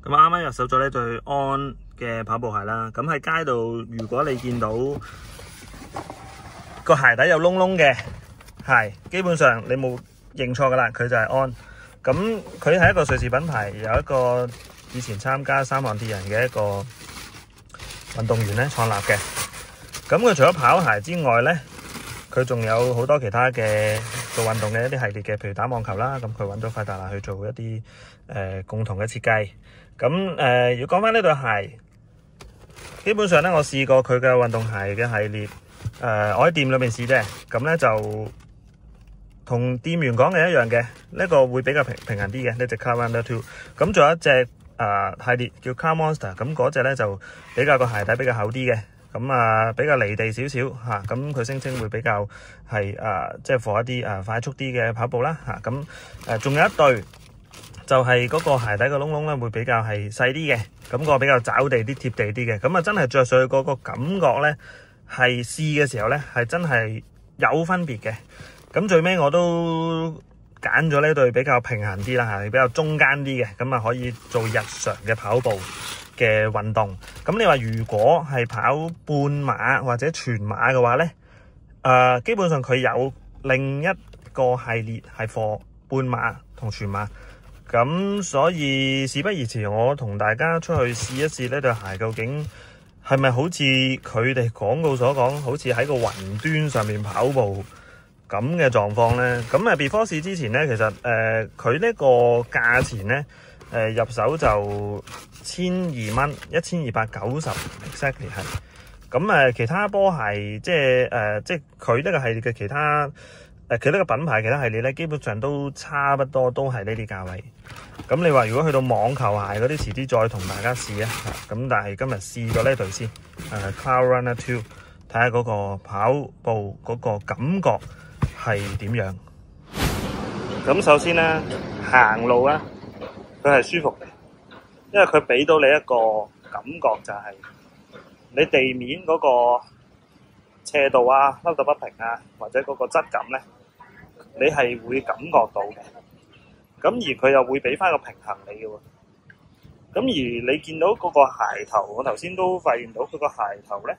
咁啱啱入手咗呢對安嘅跑步鞋啦。咁喺街度，如果你見到個鞋底有窿窿嘅鞋，基本上你冇認錯噶啦，佢就係安。咁佢係一個瑞士品牌，有一個以前參加三項鐵人嘅一個運動員咧創立嘅。咁佢除咗跑鞋之外咧，佢仲有好多其他嘅做運動嘅一啲系列嘅，譬如打網球啦。咁佢揾咗費達拿去做一啲共同嘅設計。咁要講翻呢對鞋，基本上咧我試過佢嘅運動鞋嘅系列，我喺店裏面試啫。咁咧就同店員講嘅一樣嘅，呢個會比較平衡啲嘅呢隻 Cloudrunner 2。咁仲有一隻系列叫 Cloud Monster， 咁嗰隻咧就比較個鞋底比較厚啲嘅。咁比較離地少少嚇，咁佢聲稱會比較係即係 for 一啲快速啲嘅跑步啦嚇。咁仲有一對就係嗰個鞋底個窿窿咧會比較係細啲嘅，咁個比較找地啲貼地啲嘅。咁真係着上去嗰個感覺咧，係試嘅時候咧係真係有分別嘅。咁最尾我都揀咗呢對比較平衡啲啦嚇，比較中間啲嘅，咁可以做日常嘅跑步嘅運動。咁你話如果係跑半馬或者全馬嘅話咧，基本上佢有另一個系列係 for 半馬同全馬。咁所以事不宜遲，我同大家出去試一試呢對鞋究竟係咪好似佢哋廣告所講，好似喺個雲端上面跑步咁嘅狀況咧。咁before 試之前咧，其實佢呢個價錢咧入手就1200蚊，1290 exactly 係。咁其他波鞋即係佢呢個系列嘅其他佢呢個品牌其他系列咧，基本上都差不多都係呢啲價位。咁你話如果去到網球鞋嗰啲，遲啲再同大家試啊。咁但係今日試咗呢對先，Cloudrunner 2，睇下嗰個跑步嗰個感覺係點樣。咁首先咧，行路咧，佢係舒服嘅，因為佢俾到你一個感覺就係你地面嗰個斜度啊、凹凸不平啊，或者嗰個質感咧，你係會感覺到嘅。咁而佢又會俾翻個平衡你嘅喎。咁而你見到嗰個鞋頭，我頭先都發現到佢個鞋頭咧，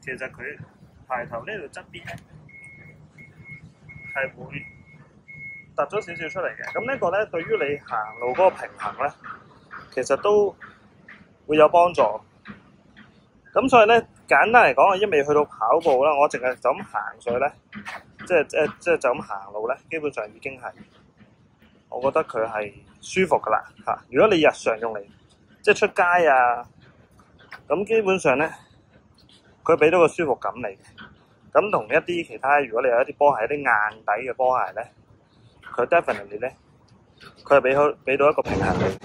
其實佢鞋頭呢度側邊咧係會突咗少少出嚟嘅。咁呢個咧對於你行路嗰個平衡咧，其實都會有幫助。咁所以咧，簡單嚟講，我一未去到跑步啦，我淨係就咁行上去咧，即係就咁行路咧，基本上已經係，我覺得佢係舒服噶啦嚇。如果你日常用嚟即係出街啊，咁基本上咧，佢俾到個舒服感嚟嘅。咁同一啲其他，如果你有一啲波鞋，一啲硬底嘅波鞋咧，佢 definitely 咧，佢係俾到一個平衡嚟。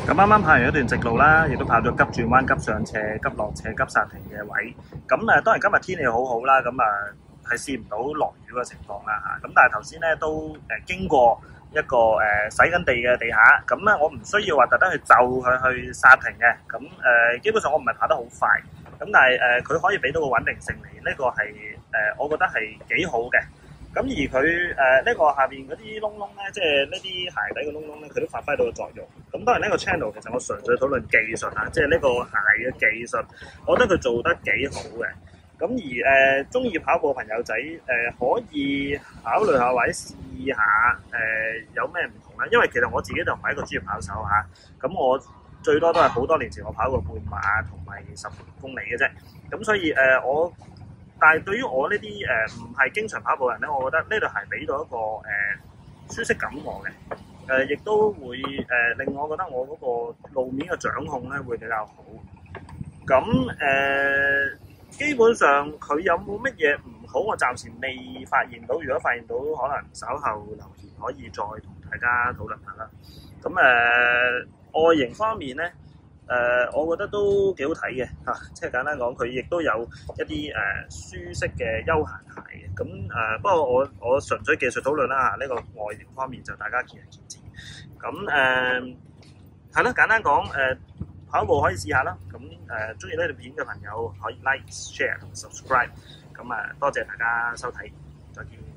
咁啱啱跑完一段直路啦，亦都跑咗急轉彎、急上斜、急落斜、急剎停嘅位。咁當然今日天氣好好啦，咁係試唔到落雨嘅情況啦嚇。咁但係頭先咧都經過一個洗緊地嘅地下，咁咧我唔需要話特登去就佢去剎停嘅。咁基本上我唔係跑得好快，咁但係佢可以俾到個穩定性嚟，呢個係我覺得係幾好嘅。咁而佢呢個下邊嗰啲窿窿咧，即係呢啲鞋底嘅窿窿咧，佢都發揮到個作用。咁當然呢個 channel 其實我純粹討論技術啊，即係呢個鞋嘅技術，我覺得佢做得幾好嘅。咁而中意跑步嘅朋友仔可以考慮下或者試下有咩唔同咧？因為其實我自己就唔係一個專業跑手嚇，咁我最多都係好多年前我跑過半馬同埋10公里嘅啫。咁所以但係對於我呢啲唔係經常跑步嘅人咧，我覺得呢對鞋俾到一個舒適感我嘅，亦都會令我覺得我嗰個路面嘅掌控咧會比較好。咁基本上佢有冇乜嘢唔好，我暫時未發現到。如果發現到，可能稍後留言可以再同大家討論下啦。咁外形方面咧，我覺得都幾好睇嘅嚇，即係簡單講，佢亦都有一啲舒適嘅休閒鞋嘅。咁不過我純粹技術討論啦嚇，呢個外形方面就大家見仁見智。咁係咯，簡單講跑步可以試下啦。咁中意呢條片嘅朋友可以 like、share 同 subscribe。咁多謝大家收睇，再見。